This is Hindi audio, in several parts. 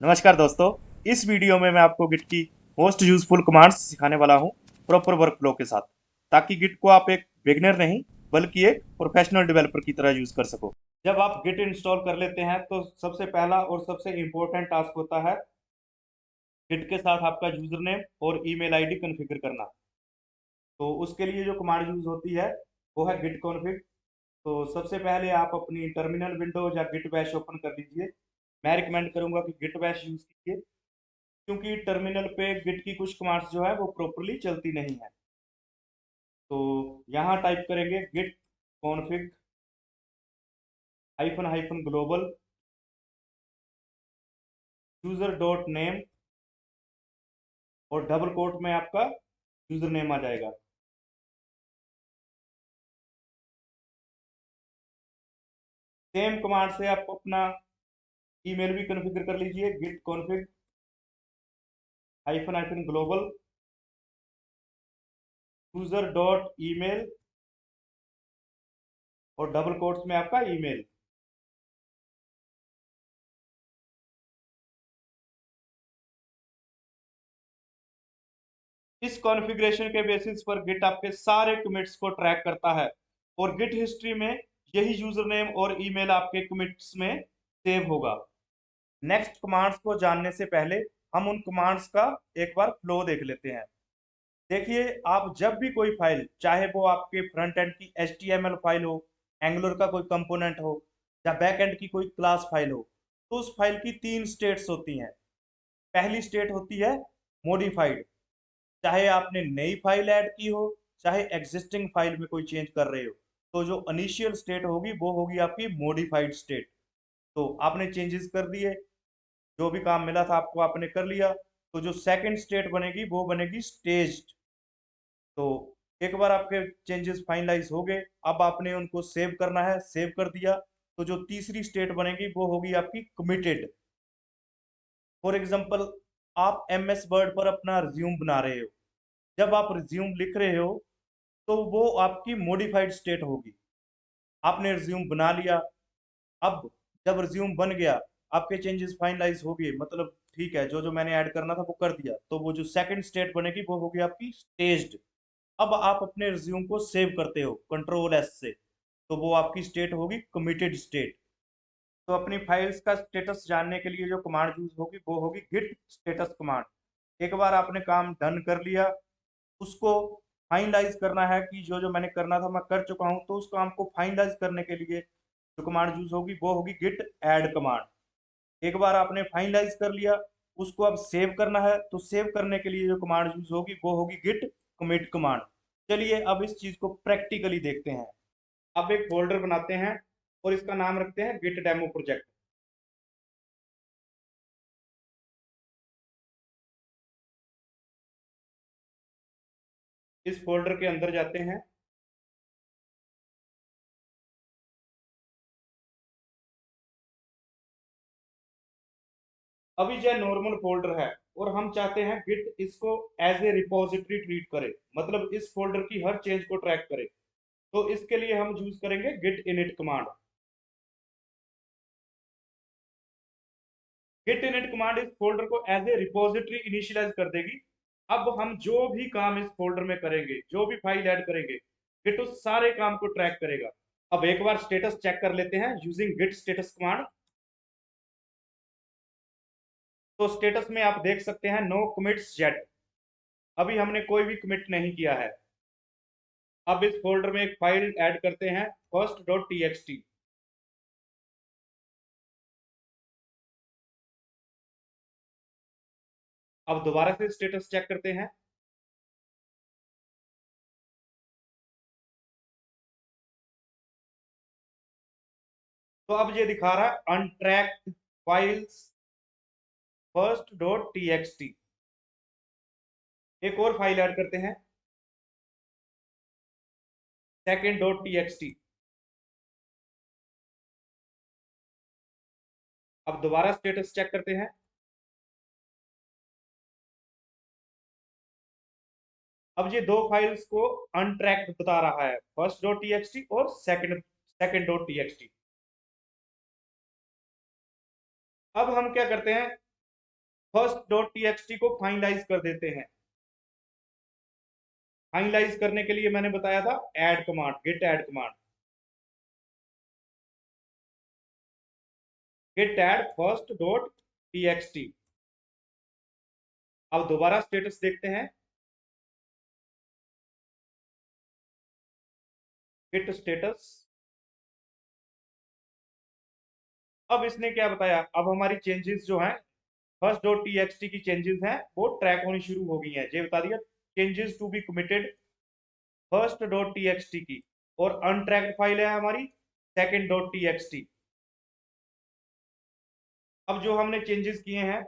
नमस्कार दोस्तों। इस वीडियो में मैं आपको गिट की मोस्ट यूजफुल कमांड्स सिखाने वाला हूं प्रॉपर वर्क फ्लो के साथ, ताकि गिट को आप एक बिगिनर नहीं बल्कि एक प्रोफेशनल डेवलपर की तरह यूज कर सको। जब आप गिट इंस्टॉल कर लेते हैं तो सबसे पहला और सबसे इम्पोर्टेंट टास्क होता है गिट के साथ आपका यूजर नेम और ईमेल आईडी कॉन्फ़िगर करना। तो उसके लिए जो कमांड यूज होती है वो है गिट कॉन्फ़िग। तो सबसे पहले आप अपनी टर्मिनल विंडो या गिट बैश ओपन कर लीजिए। मैं रिकमेंड करूंगा कि गिट बैश यूज कीजिए, क्योंकि टर्मिनल पे गिट की कुछ कमांड्स जो है वो प्रॉपरली चलती नहीं है। तो यहाँ टाइप करेंगे git config hyphen hyphen global user dot name, और डबल कोट में आपका यूजर नेम आ जाएगा। सेम कमांड से आप अपना ईमेल भी कॉन्फ़िगर कर लीजिए, git config hyphen hyphen global user dot email, और डबल कोट्स में आपका ईमेल। इस कॉन्फ़िगरेशन के बेसिस पर गिट आपके सारे कमिट्स को ट्रैक करता है, और गिट हिस्ट्री में यही यूजर नेम और ईमेल आपके कमिट्स में सेव होगा। नेक्स्ट कमांड्स को जानने से पहले हम उन कमांड्स का एक बार फ्लो देख लेते हैं। देखिए, आप जब भी कोई फाइल, चाहे वो आपके फ्रंट एंड की HTML फाइल हो, एंगुलर का कोई कंपोनेंट हो, या बैक एंड की कोई क्लास फाइल हो, तो उस फाइल की तीन स्टेट्स होती हैं। पहली स्टेट होती है मॉडिफाइड, चाहे आपने नई फाइल ऐड की हो, चाहे एग्जिस्टिंग फाइल में कोई चेंज कर रहे हो, तो जो इनिशियल स्टेट होगी वो होगी आपकी मॉडिफाइड स्टेट। तो आपने चेंजेस कर दिए, जो भी काम मिला था आपको आपने कर लिया, तो जो सेकंड स्टेट बनेगी वो बनेगी स्टेज्ड। तो एक बार आपके चेंजेस फाइनलाइज हो गए, अब आपने उनको सेव करना है, सेव कर दिया, तो जो तीसरी स्टेट बनेगी वो होगी आपकी कमिटेड। फॉर एग्जांपल, आप MS वर्ड पर अपना रिज्यूम बना रहे हो। जब आप रिज्यूम लिख रहे हो तो वो आपकी मॉडिफाइड स्टेट होगी। आपने रिज्यूम बना लिया, अब जब रिज्यूम बन गया, आपके चेंजेस फाइनलाइज हो गए, मतलब ठीक है, जो जो मैंने ऐड करना था वो कर दिया, तो वो जो सेकंड स्टेट बनेगी वो होगी आपकी स्टेज्ड। अब आप अपने रिज्यूम को सेव करते हो Ctrl+S से, तो वो आपकी स्टेट होगी कमिटेड स्टेट। तो अपनी फाइल्स का स्टेटस जानने के लिए जो कमांड यूज होगी वो होगी गिट स्टेटस कमांड। एक बार आपने काम डन कर लिया, उसको फाइनलाइज करना है कि जो जो मैंने करना था मैं कर चुका हूं, तो उस काम को फाइनलाइज करने के लिए जो कमांड यूज होगी वो होगी गिट ऐड कमांड। एक बार आपने फाइनलाइज कर लिया, उसको अब सेव करना है, तो सेव करने के लिए जो कमांड यूज होगी वो होगी गिट कमिट कमांड। चलिए अब इस चीज को प्रैक्टिकली देखते हैं। अब एक फोल्डर बनाते हैं और इसका नाम रखते हैं गिट डेमो प्रोजेक्ट। इस फोल्डर के अंदर जाते हैं। अभी यह नॉर्मल फोल्डर है, और हम चाहते हैं गिट इसको एज ए रिपोजिटरी ट्रीट करे, मतलब इस फोल्डर की हर चेंज को ट्रैक करे। तो इसके लिए हम यूज करेंगे git init command. Git init command इस फोल्डर को एज ए रिपोजिटरी इनिशियलाइज कर देगी। अब हम जो भी काम इस फोल्डर में करेंगे, जो भी फाइल ऐड करेंगे, गिट उस सारे काम को ट्रैक करेगा। अब एक बार स्टेटस चेक कर लेते हैं यूजिंग गिट स्टेटस कमांड। तो स्टेटस में आप देख सकते हैं नो कमिट्स येट, अभी हमने कोई भी कमिट नहीं किया है। अब इस फोल्डर में एक फाइल ऐड करते हैं first.txt। अब दोबारा से स्टेटस चेक करते हैं। तो अब ये दिखा रहा है अनट्रैक्ड फाइल्स first.txt। एक और फाइल ऐड करते हैं second.txt। अब दोबारा स्टेटस चेक करते हैं। अब ये दो फाइल्स को अनट्रैक्ड बता रहा है, first.txt और second.txt। अब हम क्या करते हैं, फर्स्ट डॉट टीएक्सटी को फाइनलाइज कर देते हैं। फाइनलाइज करने के लिए मैंने बताया था add command, git add command, git add first dot TXT. अब दोबारा स्टेटस देखते हैं, गिट स्टेटस। अब इसने क्या बताया, अब हमारी चेंजेस जो हैं फर्स्ट डॉट टीएक्सटी की चेंजेस हैं वो ट्रैक होनी शुरू हो गई हैं। ये बता दिया changes to be committed first dot TXT की, और अनट्रैक्ड फाइल है हमारी सेकंड डॉट टीएक्सटी। अब जो हमने चेंजेस किए हैं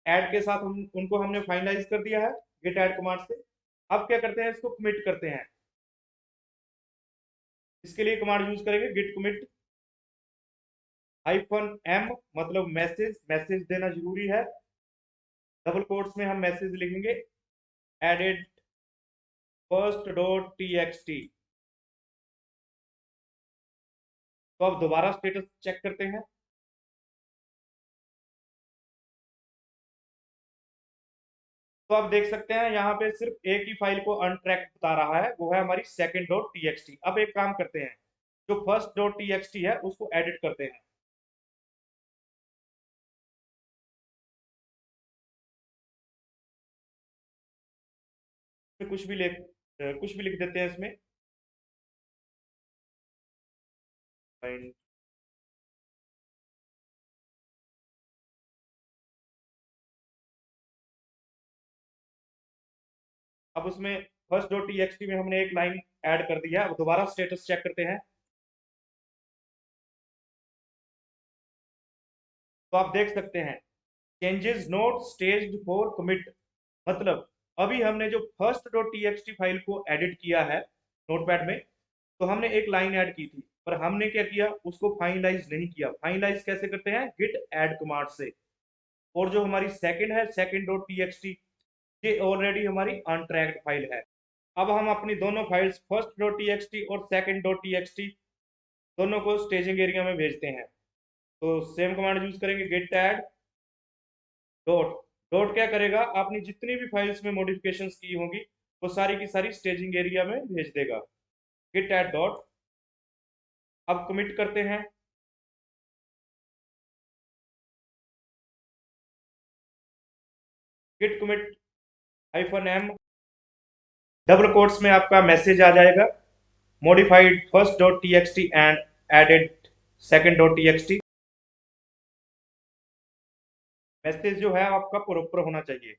ऐड के साथ उनको हमने फाइनलाइज कर दिया है गिट ऐड कमांड से। अब क्या करते हैं, इसको कमिट करते हैं। इसके लिए कमांड यूज करेंगे गिट कमिट -m, मतलब मैसेज, मैसेज देना जरूरी है। डबल कोट्स में हम मैसेज लिखेंगे एडेड फर्स्ट डॉट टीएक्सटी। तो अब दोबारा स्टेटस चेक करते हैं। तो आप देख सकते हैं यहाँ पे सिर्फ एक ही फाइल को अनट्रैक्ड बता रहा है, वो है हमारी सेकंड डॉट टीएक्सटी। अब एक काम करते हैं, जो फर्स्ट डॉट टीएक्सटी है उसको एडिट करते हैं। कुछ भी लिख देते हैं इसमें। फाइंड अब उसमें फर्स्ट डॉट टीएक्सटी में हमने एक लाइन ऐड कर दी है। अब दोबारा स्टेटस चेक करते हैं। तो आप देख सकते हैं changes note staged for commit, मतलब अभी हमने जो फर्स्ट डॉट टीएक्सटी फाइल को एडिट किया है नोटपैड में, तो हमने एक लाइन ऐड की थी, पर हमने क्या किया, उसको फाइनलाइज नहीं किया। फाइनलाइज कैसे करते हैं, गिट ऐड कमांड से। और जो हमारी सेकंड है सेकंड डॉट टीएक्सटी, ये ऑलरेडी हमारी अनट्रैक्ड फाइल है। अब हम अपनी दोनों फाइल्स फर्स्ट डॉट टीएक्सटी और सेकंड डॉट टीएक्सटी दोनों को स्टेजिंग एरिया में भेजते हैं। तो सेम कमांड यूज करेंगे गिट ऐड डॉट। डॉट क्या करेगा, आपने जितनी भी फाइल्स में मॉडिफिकेशंस की होंगी वो सारी की सारी स्टेजिंग एरिया में भेज देगा। Git add dot. अब कमिट करते हैं। Git commit -m, double quotes में आपका मैसेज आ जाएगा modified first dot TXT and added second dot TXT. Message जो है आपका प्रॉपर होना चाहिए।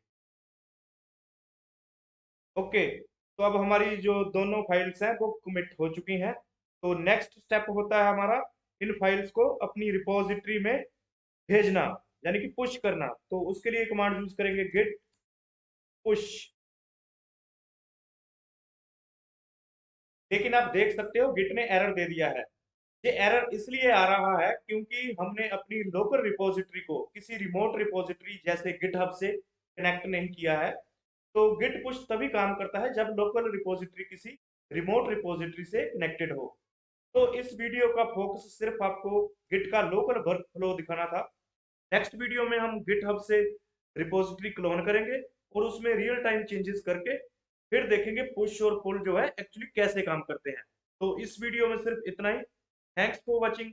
ओके, तो अब हमारी जो दोनों फाइल्स हैं वो कमिट हो चुकी हैं। तो नेक्स्ट स्टेप होता है हमारा इन फाइल्स को अपनी रिपोजिटरी में भेजना, यानी कि पुश करना। तो उसके लिए कमांड यूज करेंगे गिट पुश। लेकिन आप देख सकते हो गिट ने एरर दे दिया है। ये एरर इसलिए आ रहा है क्योंकि हमने अपनी लोकल रिपोजिटरी को किसी रिमोट रिपोजिटरी जैसे गिटहब से कनेक्ट नहीं किया है। तो गिट पुश तभी काम करता है जब लोकल रिपोजिटरी किसी रिमोट रिपोजिटरी से कनेक्टेड हो। तो इस वीडियो का फोकस सिर्फ आपको गिट का लोकल वर्क फ्लो दिखाना था। नेक्स्ट वीडियो में हम गिटहब से रिपोजिटरी क्लोन करेंगे और उसमें रियल टाइम चेंजेस करके फिर देखेंगे पुश और पुल जो है एक्चुअली कैसे काम करते हैं। तो इस वीडियो में सिर्फ इतना ही। Thanks for watching.